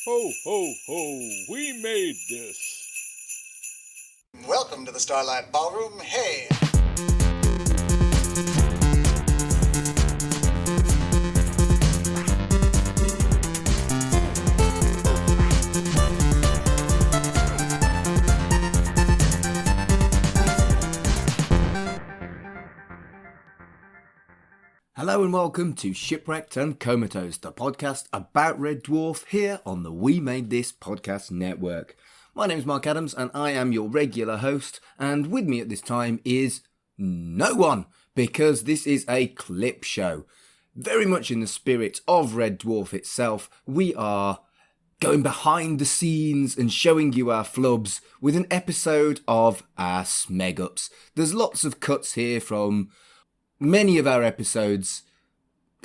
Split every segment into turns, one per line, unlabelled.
Ho, ho, ho, we made this.
Welcome to the Starlight Ballroom. Hey!
Hello and welcome to Shipwrecked and Comatose, the podcast about Red Dwarf here on the We Made This podcast network. My name is Mark Adams and I am your regular host, and with me at this time is no one, because this is a clip show. Very much in the spirit of Red Dwarf itself, we are going behind the scenes and showing you our flubs with an episode of our Smeg Ups. There's lots of cuts here from many of our episodes,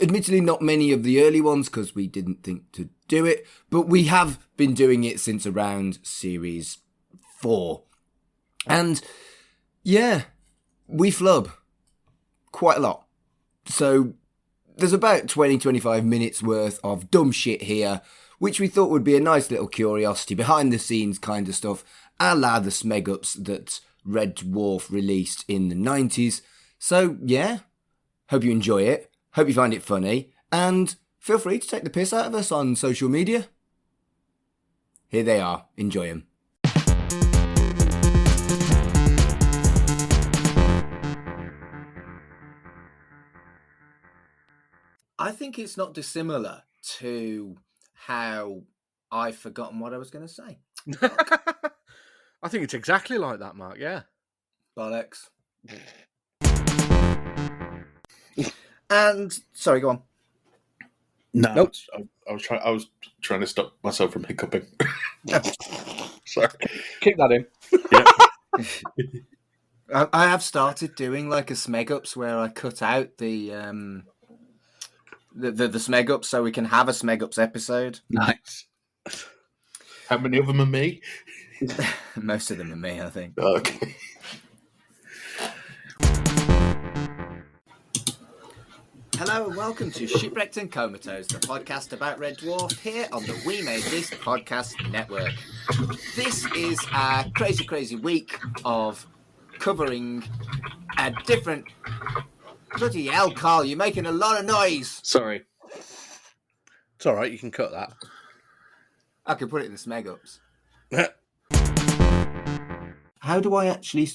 admittedly not many of the early ones because we didn't think to do it, but we have been doing it since around series 4. And yeah, we flub quite a lot. So there's about 20-25 minutes worth of dumb shit here, which we thought would be a nice little curiosity, behind the scenes kind of stuff, a la the Smeg Ups that Red Dwarf released in the 90s. So, yeah, hope you enjoy it, hope you find it funny, and feel free to take the piss out of us on social media. Here they are, enjoy them. I think it's not dissimilar to how I've forgotten what I was going to say.
I think it's exactly like that, Mark, yeah.
Bollocks. And sorry, go on.
No,
Nope.
I was trying to stop myself from hiccuping. Sorry.
Keep that in.
Yeah.
I have started doing like a Smeg Ups where I cut out the Smeg Ups so we can have a Smeg Ups episode.
Nice. How many of them are me?
Most of them are me, I think.
Okay.
Hello and welcome to Shipwrecked and Comatose, the podcast about Red Dwarf here on the We Made This podcast network. This is a crazy, crazy week of covering a different... Bloody hell, Carl, you're making a lot of noise.
Sorry.
It's all right, you can cut that.
I could put it in the Smeg Ups. How do I actually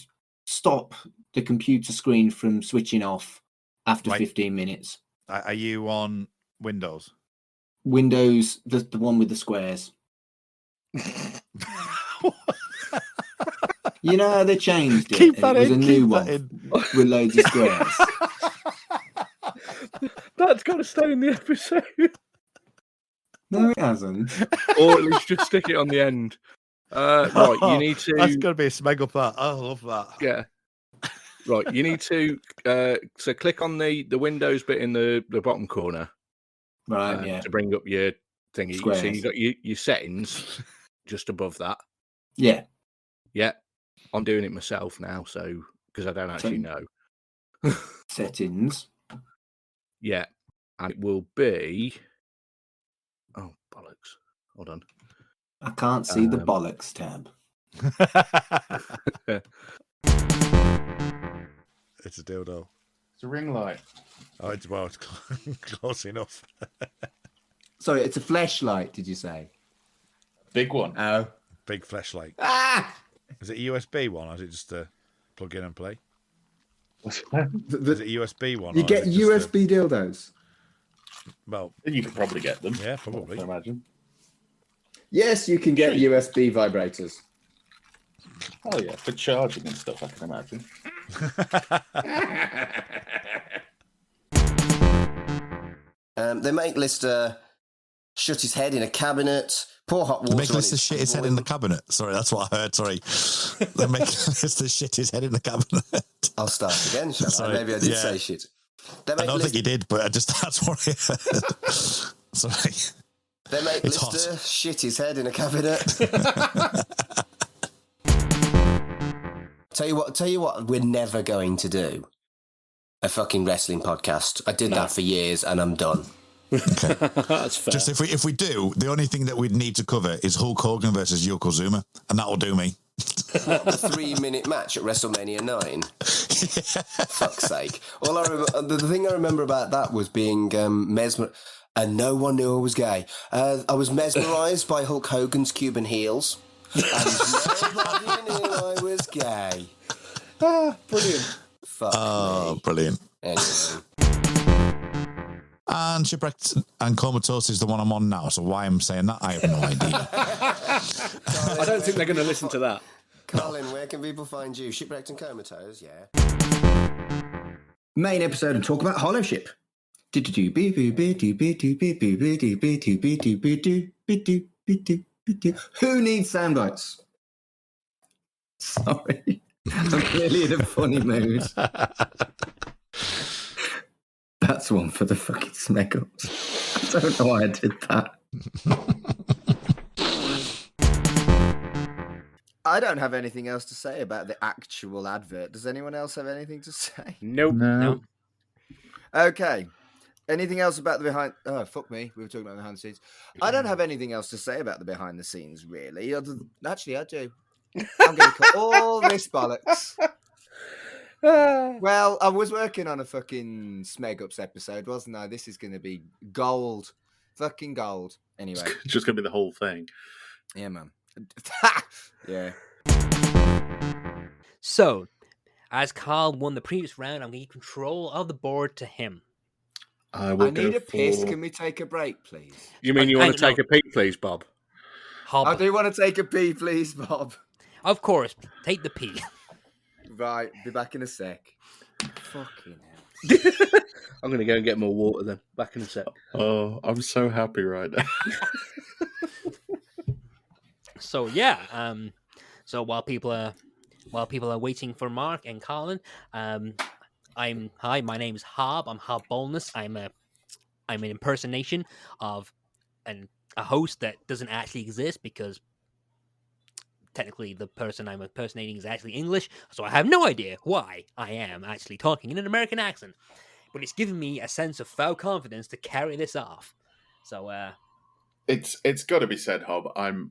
stop the computer screen from switching off after 15 minutes?
Are you on Windows?
Windows, the one with the squares. You know how they changed it?
Keep that
it was
in,
a new
keep
one
that in.
with loads of squares.
That's got to stay in the episode.
No, it hasn't.
Or at least just stick it on the end. Right, you need to...
That's going to be a Smeg Up that. I love that.
Yeah. Right, you need to so click on the Windows bit in the bottom corner.
Right, yeah.
To bring up your thingy.
Squares.
So you got your settings just above that.
Yeah.
Yeah. I'm doing it myself now, so because I don't actually know.
Settings.
Yeah. And it will be oh bollocks. Hold on.
I can't see the bollocks tab.
It's a dildo.
It's a ring light.
Oh, it's close enough.
Sorry, it's a fleshlight, did you say?
Big one.
Oh.
Big flashlight.
Ah!
Is it a USB one, or is it just a plug in and play?
What's that?
Is it a USB one?
You
or
get
is it just
USB dildos?
well,
You can probably get them.
yeah, probably.
I imagine.
Yes, you can get USB vibrators.
Oh yeah, for charging and stuff. I can imagine.
They make Lister shut his head in a cabinet, pour hot water.
They make
on
Lister shit his head in the cabinet. Sorry, that's what I heard. Sorry. They make Lister shit his head in the cabinet.
I'll start again, shall I?
Sorry,
Maybe I did
yeah.
say shit. They
I
make
don't think you did, but that's what I heard. Sorry.
They make
It's
Lister
hot.
shit his head in a cabinet. Tell you what, we're never going to do a fucking wrestling podcast. I did that for years and I'm done.
That's fair.
Just if we do, the only thing that we'd need to cover is Hulk Hogan versus Yokozuna, and that'll do me.
What, the 3-minute match at WrestleMania 9? Fuck's sake. All I remember, the thing I remember about that was being mesmerized, and no one knew I was gay. I was mesmerised by Hulk Hogan's Cuban heels, and nobody knew I was gay.
Brilliant.
Fuck me.
Brilliant.
Anyway.
And Shipwrecked and Comatose is the one I'm on now, so why I'm saying that, I have no idea.
I don't think they're going to listen to that.
Colin, where can people find you? Shipwrecked and Comatose, yeah.
Main episode and talk about Hollow Ship. Who needs sound bites? Sorry. I'm clearly in a funny mood. That's one for the fucking Smeg ups. I don't know why I did that. I don't have anything else to say about the actual advert. Does anyone else have anything to say?
Nope.
No.
Okay. Anything else about the behind... Oh, fuck me. We were talking about the behind the scenes. I don't have anything else to say about the behind the scenes, really. Actually, I do. I'm going to cut all this bollocks. Well, I was working on a fucking Smeg Ups episode, wasn't I? This is going to be gold. Fucking gold. Anyway.
It's just going to be the whole thing.
Yeah, man. Yeah.
So, as Carl won the previous round, I'm going to give control of the board to him.
I
need a piss. Can we take a break, please?
You mean you want to take a pee, please, Bob?
Hob.
I do want to take a pee, please, Bob.
Of course, take the pee.
Right, be back in a sec. Fucking hell.
I'm going to go and get more water then. Back in a sec.
Oh, I'm so happy right now.
So yeah, so while people are waiting for Mark and Colin, hi, my name is Hob. I'm Hob Bolness. I'm an impersonation of a host that doesn't actually exist because technically the person I'm impersonating is actually English, so I have no idea why I am actually talking in an American accent. But it's given me a sense of faux confidence to carry this off. So
It's got to be said, Hob. I'm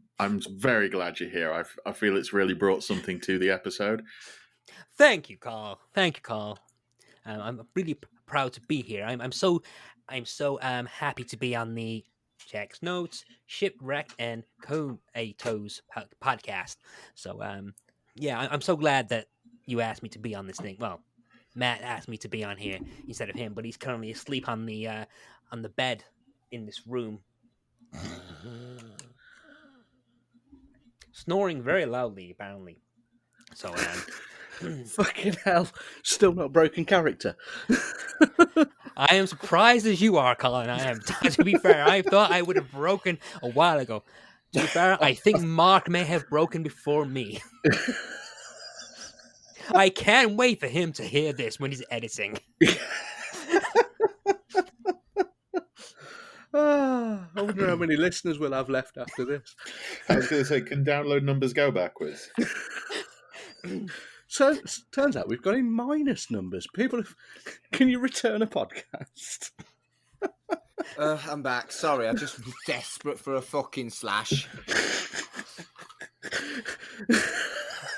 very glad you're here. I feel it's really brought something to the episode.
Thank you, Carl. I'm really proud to be here. I'm so happy to be on the Checks Notes, Shipwrecked and Comatose podcast. So yeah, I'm so glad that you asked me to be on this thing. Well, Matt asked me to be on here instead of him, but he's currently asleep on the bed in this room, snoring very loudly, apparently. So
Fucking hell. Still not broken character.
I am surprised as you are, Colin. I am. To be fair, I thought I would have broken a while ago. To be fair, I think Mark may have broken before me. I can't wait for him to hear this when he's editing.
I wonder how many listeners we'll have left after this.
I was going to say, can download numbers go backwards?
So turns out we've got in minus numbers. Can you return a podcast?
I'm back. Sorry, I'm just desperate for a fucking slash.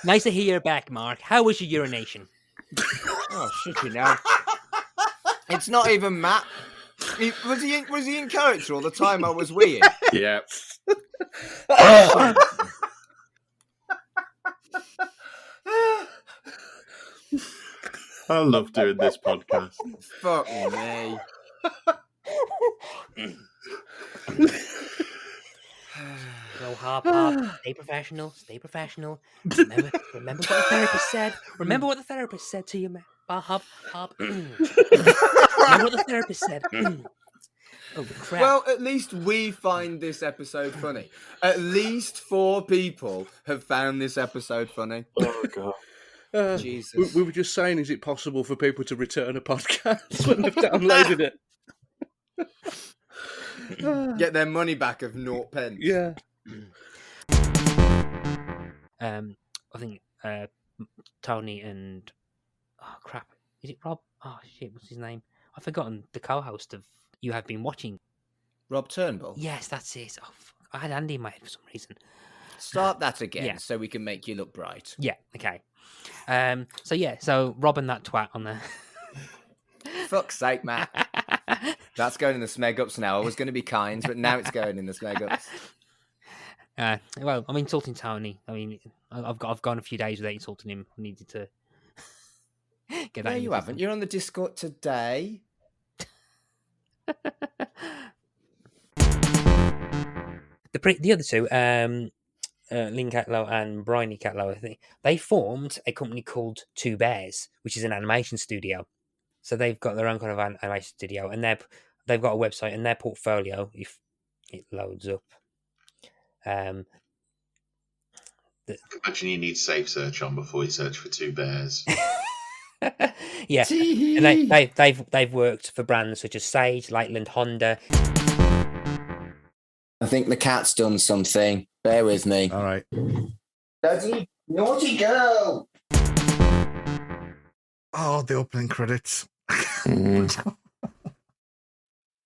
Nice to hear you're back, Mark. How was your urination?
Oh, shit, you know. It's not even Matt. Was he in character all the time I was weird?
Yeah. I love doing this podcast.
Fuck me.
No, hop. Stay professional. Stay professional. Remember what the therapist said. Remember what the therapist said to you, man. Hop. Remember what the therapist said. Oh, crap.
Well, at least we find this episode funny. At least 4 people have found this episode funny.
Oh, God.
Jesus.
We were just saying, is it possible for people to return a podcast when they've downloaded it?
Get their money back of 0 pence.
Yeah.
I think Tony and is it Rob? Oh shit, what's his name? I've forgotten. The co-host of You Have Been Watching
Rob Turnbull?
Yes, that's it. Oh, fuck. I had Andy in my head for some reason.
Start that again
Yeah.
so we can make you look bright.
Yeah, okay. So Rob and that twat on there.
Fuck's sake, Matt. That's going in the Smeg Ups now. I was going to be kind, but now it's going in the Smeg Ups.
Well, I'm insulting Tony. I mean, I've gone a few days without insulting him. I needed to get that.
No,
in
you
the
haven't. You're on the Discord today.
The other two, Lynn Catlow and Bryan Catlow, I think, they formed a company called Two Bears, which is an animation studio. So they've got their own kind of animation studio, and they've got a website, and their portfolio, if it loads up.
Imagine you need safe search on before you search for Two Bears.
Yeah, and they've worked for brands such as Sage, Lakeland, Honda.
I think the cat's done something. Bear with me.
All right.
Daddy, naughty girl.
Oh, the opening credits.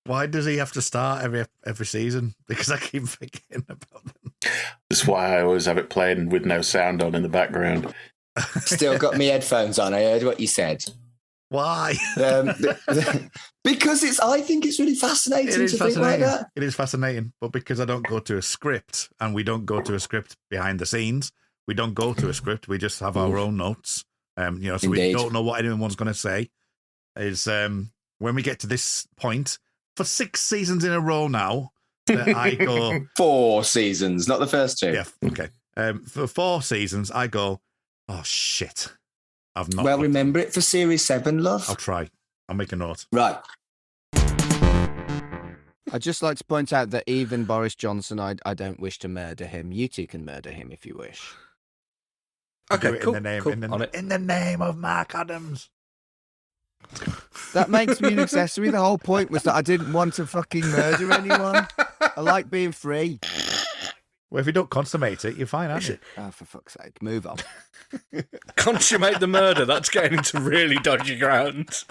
Why does he have to start every season? Because I keep forgetting about them.
That's why I always have it playing with no sound on in the background.
Still got me headphones on. I heard what you said.
Why?
Because I think it's really fascinating think like that.
It is fascinating, but because I don't go to a script, and we don't go to a script behind the scenes, we don't go to a script. We just have our own notes. So
Indeed.
we don't know what anyone's going to say. Is when we get to this point for 6 seasons in a row now, that I go
4 seasons, not the first 2.
Yeah, okay. For 4 seasons, I go, oh shit. I've not.
Well, remember it for Series 7, love.
I'll try. I'll make a note.
Right.
I'd just like to point out that even Boris Johnson, I don't wish to murder him. You two can murder him if you wish.
Okay,
cool.
In the
Cool.
in the name of Mark Adams.
That makes me an accessory. The whole point was that I didn't want to fucking murder anyone. I like being free.
Well, if you don't consummate it, you're fine, aren't you?
Oh, for fuck's sake. Move on.
Consummate the murder. That's getting into really dodgy ground.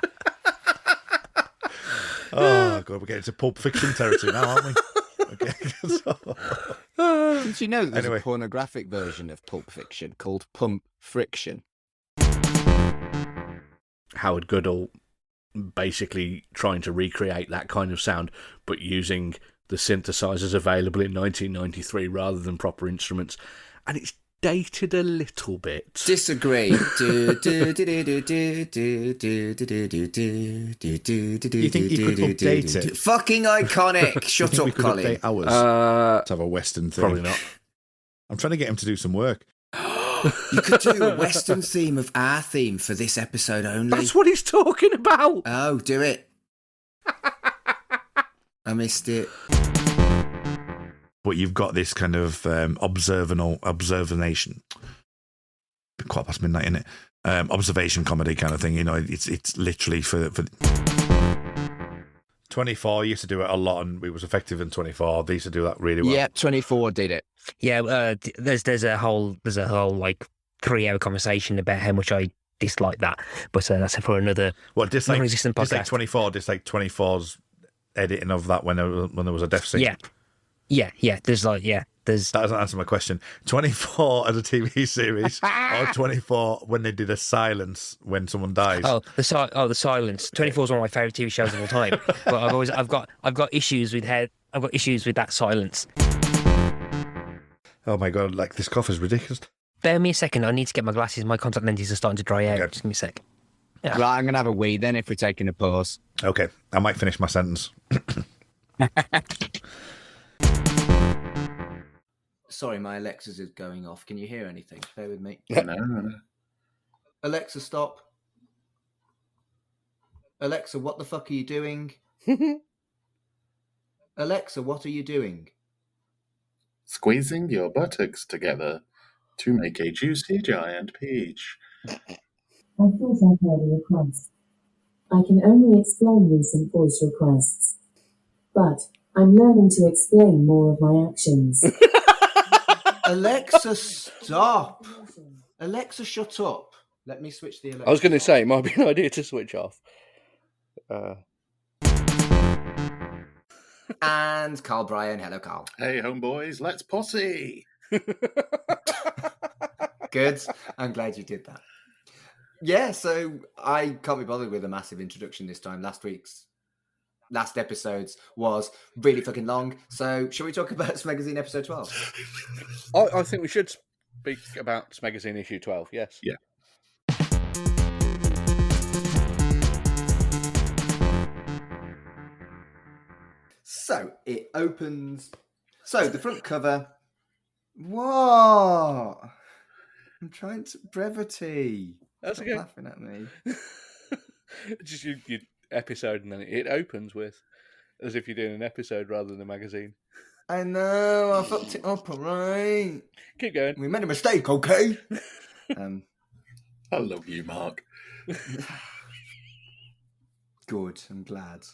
Oh, God, we're getting into Pulp Fiction territory now, aren't we? Okay.
Did you know that there's
Anyway.
a pornographic version of Pulp Fiction called Pump Friction?
Howard Goodall basically trying to recreate that kind of sound, but using the synthesizers available in 1993 rather than proper instruments. And it's dated a little bit.
Disagree.
You think
you could update it?
Fucking iconic. Shut
we
up,
could
Colin.
update ours to have a Western theme?
Probably not.
I'm trying to get him to do some work.
You could do a Western theme of our theme for this episode only.
That's what he's talking about.
Oh, do it. I missed it.
But you've got this kind of observation. Quite past midnight, isn't it? Observation comedy kind of thing. It's literally for 24 used to do it a lot, and it was effective in 24. They used to do that really well.
Yeah, 24 did it.
Yeah, there's a whole like 3-hour conversation about how much I dislike that, but that's for another non-existent podcast.
Dislike 24, dislike 24's editing of that when there was a death scene.
Yeah. There's
That doesn't answer my question. 24 as a TV series, or 24 when they did a silence when someone dies.
The silence. 24 is one of my favorite TV shows of all time. But I've got issues with that silence.
Oh my God! Like, this cough is ridiculous.
Bear me a second. I need to get my glasses. My contact lenses are starting to dry out.
Okay.
Just give me a sec. Yeah.
Right, I'm going to have a wee then if we're taking a pause.
Okay, I might finish my sentence.
Sorry, my Alexa's is going off. Can you hear anything? Bear with me.
No.
Alexa, stop. Alexa, what the fuck are you doing? Alexa, what are you doing?
Squeezing your buttocks together to make a juicy giant peach.
I thought I heard a request. I can only explain recent voice requests. But I'm learning to explain more of my actions.
Alexa, stop. Alexa, shut up. Let me switch the Alexa.
I was going to say, it might be an idea to switch off.
And Carl Bryan. Hello, Carl.
Hey, homeboys, let's posse.
Good. I'm glad you did that. Yeah, so I can't be bothered with a massive introduction this time. Last episode's was really fucking long. So shall we talk about Smegazine episode 12?
I think we should speak about Smegazine issue 12, yes.
Yeah.
So it opens. So the front cover. What? I'm trying to brevity.
That's
Stop
okay.
laughing at me.
Just your episode, and then it opens with as if you're doing an episode rather than a magazine.
I know. I fucked it up. All right.
Keep going.
We made a mistake. Okay.
I love you, Mark.
Good. I'm glad.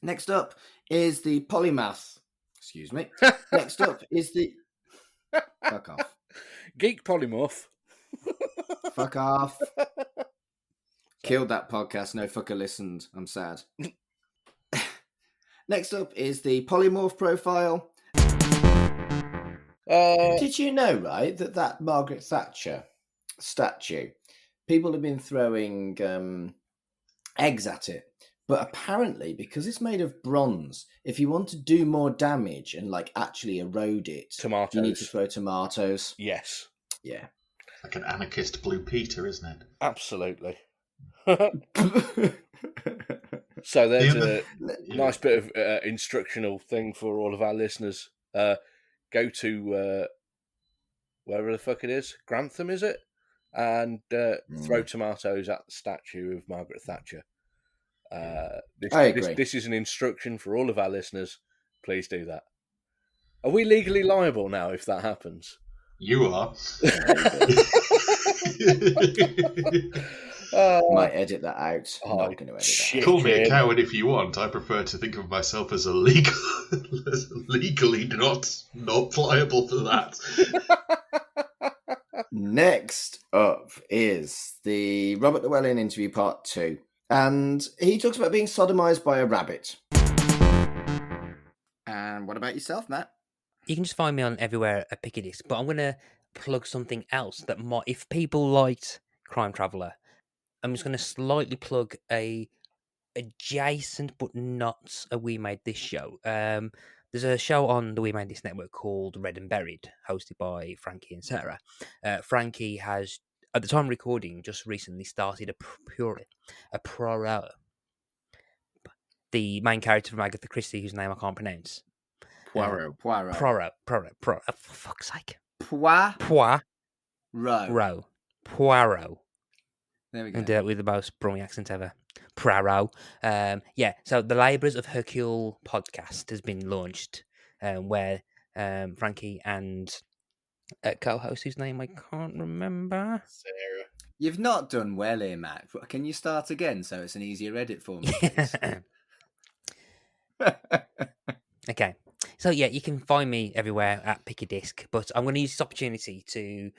Next up is the polymath. Excuse me. Next up is the... Fuck off.
Geek Polymorph.
Fuck off. Killed that podcast. No fucker listened. I'm sad. Next up is the polymorph profile. Did you know, right, that Margaret Thatcher statue, people have been throwing eggs at it. But apparently, because it's made of bronze, if you want to do more damage and like actually erode it,
tomatoes.
You need to throw tomatoes.
Yes.
Yeah.
Like an anarchist Blue Peter, isn't it?
Absolutely. So there's a nice bit of instructional thing for all of our listeners. Go to wherever the fuck it is, Grantham, is it? And throw tomatoes at the statue of Margaret Thatcher. This is an instruction for all of our listeners. Please do that. Are we legally liable now if that happens?
You are.
Might edit that out. I'm not going to edit that.
Call me a coward if you want. I prefer to think of myself as legally not pliable for that.
Next up is the Robert Llewellyn interview part 2. And he talks about being sodomized by a rabbit. And what about yourself, Matt?
You can just find me on everywhere at Piccadisc, but I'm going to plug something else that might, if people liked Crime Traveller, I'm just going to slightly plug a adjacent but not a We Made This show. There's a show on the We Made This network called Red and Buried, hosted by Frankie and Sarah. Frankie has, at the time of recording, just recently started a Proro. The main character from Agatha Christie, whose name I can't pronounce.
Poirot.
For fuck's sake.
Poirot.
Poirot.
There we go.
And do it with the most brummy accent ever. Poirot. So the Labourers of Hercule podcast has been launched, where Frankie and co-host, whose name I can't remember.
Sarah.
You've not done well here, Matt. Can you start again so it's an easier edit for me, please?
Okay. So yeah, you can find me everywhere at Piccadisc, but I'm going to use this opportunity to...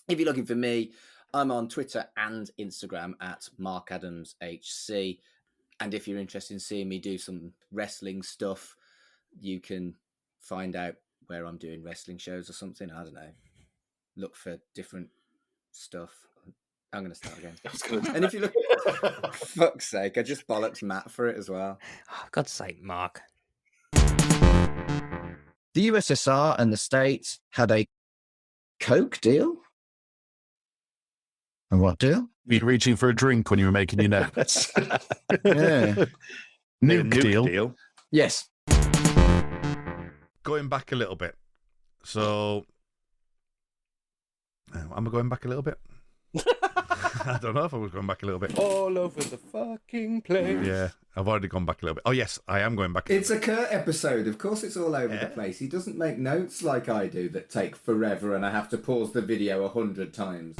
If you're looking for me, I'm on Twitter and Instagram at MarkAdamsHC. And if you're interested in seeing me do some wrestling stuff, you can find out where I'm doing wrestling shows or something. I don't know. Look for different stuff. I'm going to start again. And if you look... Fuck's sake, I just bollocks Matt for it as well.
Oh, God's sake, Mark.
The USSR and the States had a Coke deal? A what deal?
Were you reaching for a drink when you were making your notes?
Yeah.
Nuke deal.
Yes.
Going back a little bit. So, am I going back a little bit? I don't know if I was going back a little bit.
All over the fucking place.
Yeah, I've already gone back a little bit. Oh, yes, I am going back.
It's a Kurt episode. Of course it's all over the place. He doesn't make notes like I do that take forever and I have to pause the video 100 times.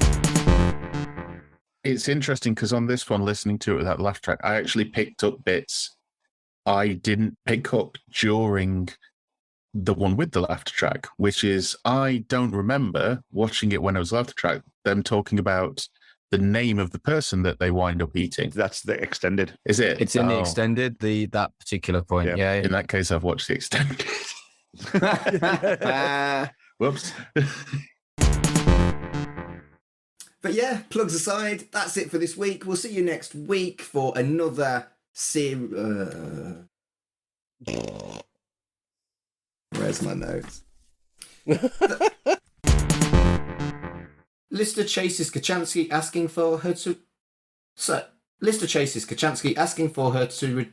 It's interesting because on this one, listening to it with that laugh track, I actually picked up bits I didn't pick up during the one with the laugh track, which is I don't remember watching it when I was laugh track, them talking about the name of the person that they wind up eating.
That's the extended.
Is it?
It's in the extended, that particular point. Yeah.
In that case, I've watched the extended. Whoops.
But yeah, plugs aside, that's it for this week. We'll see you next week for another Where's my notes? Lister chases Kachansky asking for her to... Lister chases Kachansky asking for her to...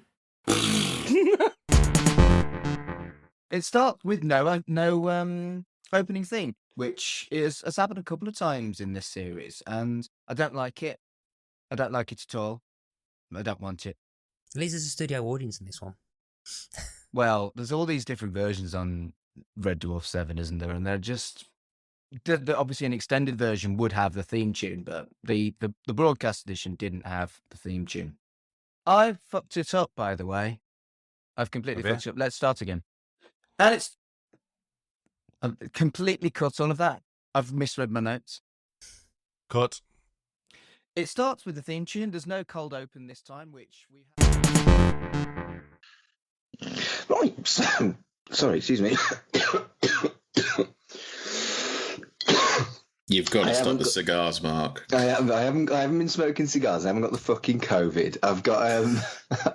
It starts with no opening theme, which has happened a couple of times in this series, and I don't like it. I don't like it at all. I don't want it.
At least there's a studio audience in this one.
Well, there's all these different versions on Red Dwarf 7, isn't there? And they're just... obviously, an extended version would have the theme tune, but the broadcast edition didn't have the theme tune. I fucked it up, by the way. I've completely fucked it up. Let's start again. And it's... I've completely cut all of that. I've misread my notes.
Cut.
It starts with the theme tune. There's no cold open this time, which we have...
Right, so... Sorry, excuse me.
You've got to stop the cigars, Mark.
I haven't been smoking cigars. I haven't got the fucking COVID. I've got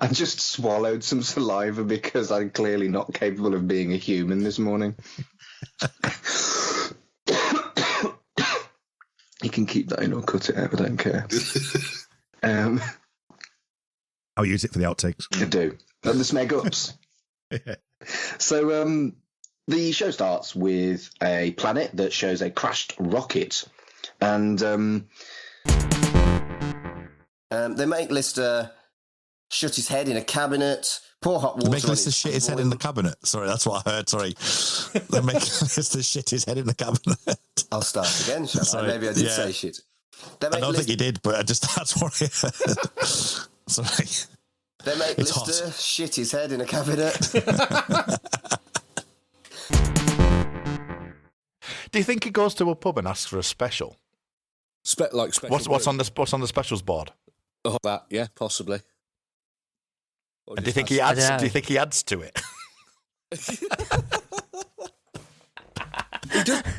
I just swallowed some saliva because I'm clearly not capable of being a human this morning. You can keep that in or cut it out. I don't care.
I'll use it for the outtakes.
I do. And the Smeg ups.
Yeah.
So the show starts with a planet that shows a crashed rocket, and
they make Lister shut his head in a cabinet, pour hot water.
They make Lister shit his head in the cabinet. Sorry, that's what I heard. Sorry. They make Lister shit his head in the cabinet.
I'll start again, shall I? Maybe I did say shit.
I don't think you did, but that's what I heard. Sorry.
They make Lister shit his head in a cabinet.
Do you think he goes to a pub and asks for a special?
Special.
What's on the specials board?
Oh, that possibly.
And do you think he adds? Do you think he adds to it?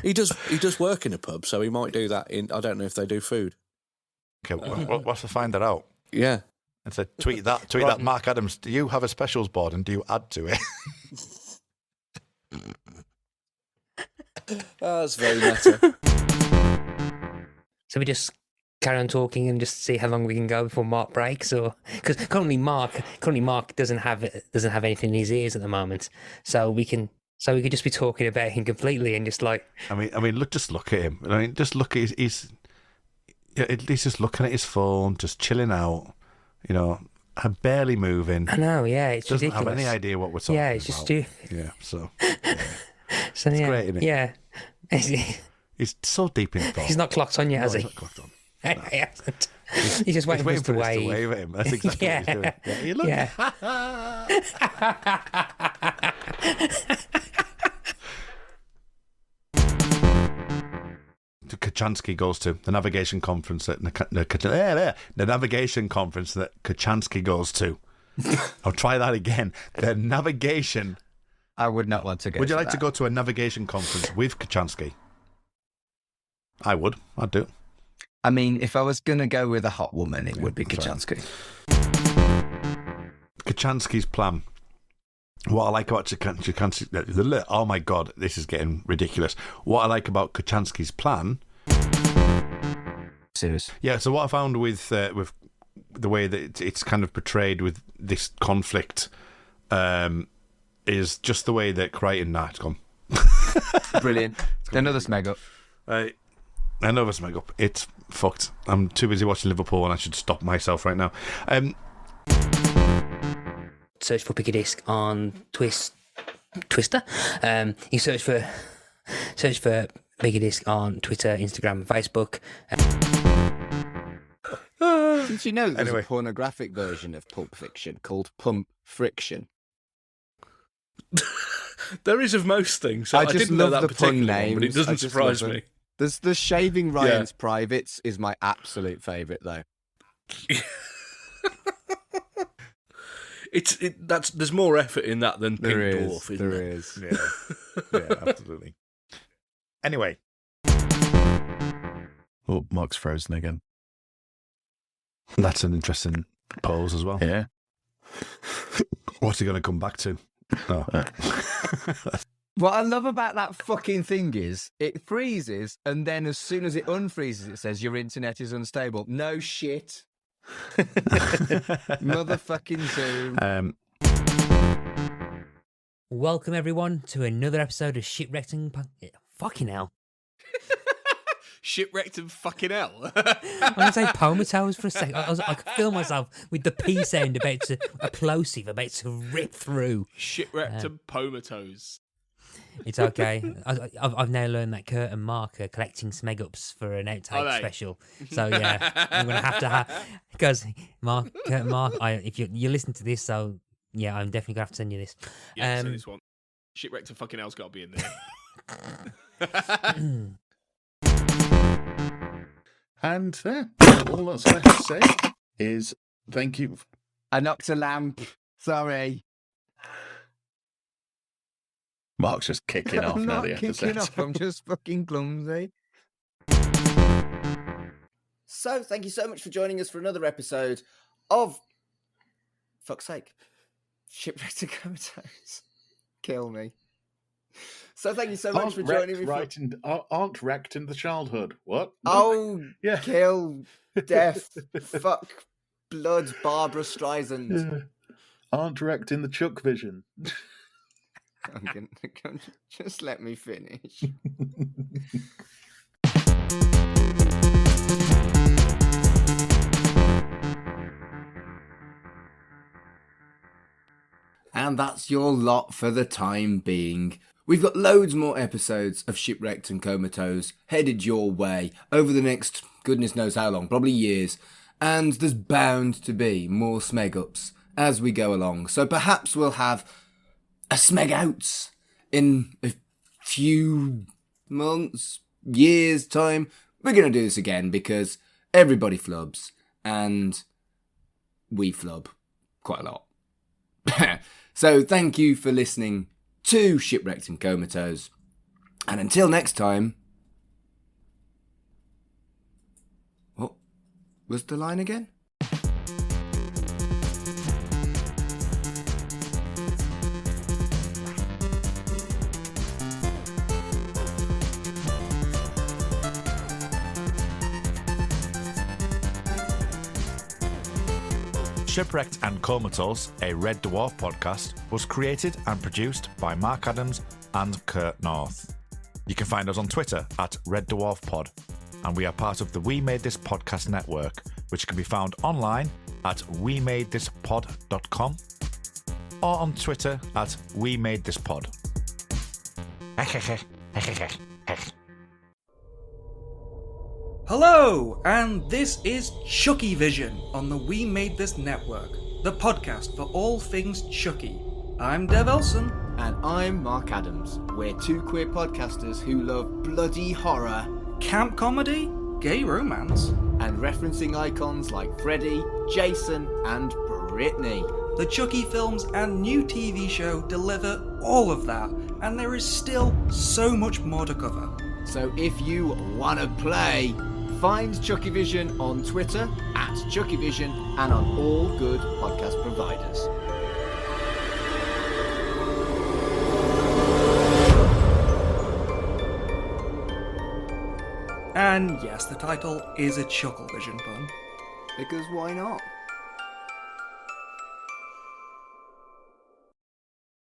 He does work in a pub, so he might do that. I don't know if they do food.
Okay, what's to find that out?
Yeah,
and so tweet that. Mark Adams, do you have a specials board and do you add to it?
That's very meta.
So we just carry on talking and just see how long we can go before Mark breaks, or because currently Mark doesn't have anything in his ears at the moment, so we could just be talking about him completely and just like.
I mean, look at him. I mean, just look at he's just looking at his phone, just chilling out. You know, barely moving.
I know. Yeah, it's
doesn't
ridiculous.
have any idea what we're talking about.
Yeah, it's just stupid.
Yeah, so.
So
it's
yeah,
great, isn't it?
Yeah.
He's so deep in thought.
He's not clocked on yet, has he?
He's not clocked on.
No. He hasn't. He's just waiting for us to wave.
wave at him. That's exactly what he's doing. Yeah, you look.
Yeah.
Kachansky goes to the navigation conference the navigation conference that Kachansky goes to. I'll try that again. The navigation.
I would not want to go.
Would you
to
like
that.
to go to a navigation conference with Kachansky? I would. I'd do.
I mean, if I was going to go with a hot woman, it would be Kachansky.
Kachansky's plan. What I like about Kachansky... Oh my God, this is getting ridiculous. What I like about Kachansky's plan...
Serious.
Yeah, so what I found with the way that it's kind of portrayed with this conflict is just the way that Crichton... Nah, it's gone.
Brilliant. Another Smeg up.
Another Smeg up. It's fucked. I'm too busy watching Liverpool and I should stop myself right now.
Search for Pick a Disc on Twister. You search for Pick a Disc on Twitter, Instagram, Facebook.
Did you know there's a pornographic version of Pulp Fiction called Pump Friction?
There is of most things. So
I just
didn't know
love
that
the pun
particular one, but it
names.
doesn't surprise me.
The shaving Ryan's privates is my absolute favourite, though.
There's more effort in that than Pink Dwarf, isn't there?
There is.
Yeah, absolutely. Anyway.
Oh, Mark's frozen again.
That's an interesting pose as well.
Yeah.
What's he going to come back to? Oh.
What I love about that fucking thing is it freezes, and then as soon as it unfreezes, it says your internet is unstable. No shit. Motherfucking Zoom.
Welcome everyone to another episode of Shipwrecked and fucking hell.
Shipwrecked and fucking hell.
I'm going to say Comatose for a second. I could feel myself with the P sound a plosive about to rip through.
Shipwrecked and Comatose.
It's okay. I've now learned that Kurt and Mark are collecting Smeg ups for an outtake special. So yeah, I'm gonna have to because Kurt and Mark. If you listen to this, so yeah, I'm definitely gonna have to send you this.
Yeah, send this one. Shipwrecked and fucking hell's got to be in there.
And all that's left to say is thank you.
I knocked a lamp. Sorry.
Mark's just kicking off now.
I'm not kicking off. I'm just fucking clumsy. So, thank you so much for joining us for another episode of, fuck's sake, Shipwrecked and Comatose. Kill me. So, thank you so much for joining me.
Aren't wrecked in the childhood. What?
Oh,
yeah.
Kill, death, fuck, blood, Barbara Streisand.
Aren't wrecked in the Chuck vision.
I'm gonna just let me finish. And that's your lot for the time being. We've got loads more episodes of Shipwrecked and Comatose headed your way over the next goodness knows how long, probably years. And there's bound to be more Smeg ups as we go along. So perhaps we'll have a Smeg outs in a few months, years' time. We're going to do this again because everybody flubs and we flub quite a lot. So thank you for listening to Shipwrecked and Comatose. And until next time... What was the line again?
Shipwrecked and Comatose, a Red Dwarf podcast, was created and produced by Mark Adams and Kurt North. You can find us on Twitter at Red Dwarf Pod, and we are part of the We Made This Podcast network, which can be found online at wemadethispod.com or on Twitter at wemadethispod.
Hello, and this is Chucky Vision on the We Made This Network, the podcast for all things Chucky. I'm Dev Elson.
And I'm Mark Adams. We're two queer podcasters who love bloody horror,
camp comedy, gay romance,
and referencing icons like Freddy, Jason, and Britney.
The Chucky films and new TV show deliver all of that, and there is still so much more to cover.
So if you want to play, find Chucky Vision on Twitter at Chucky Vision and on all good podcast providers.
And yes, the title is a Chuckle Vision pun.
Because why not?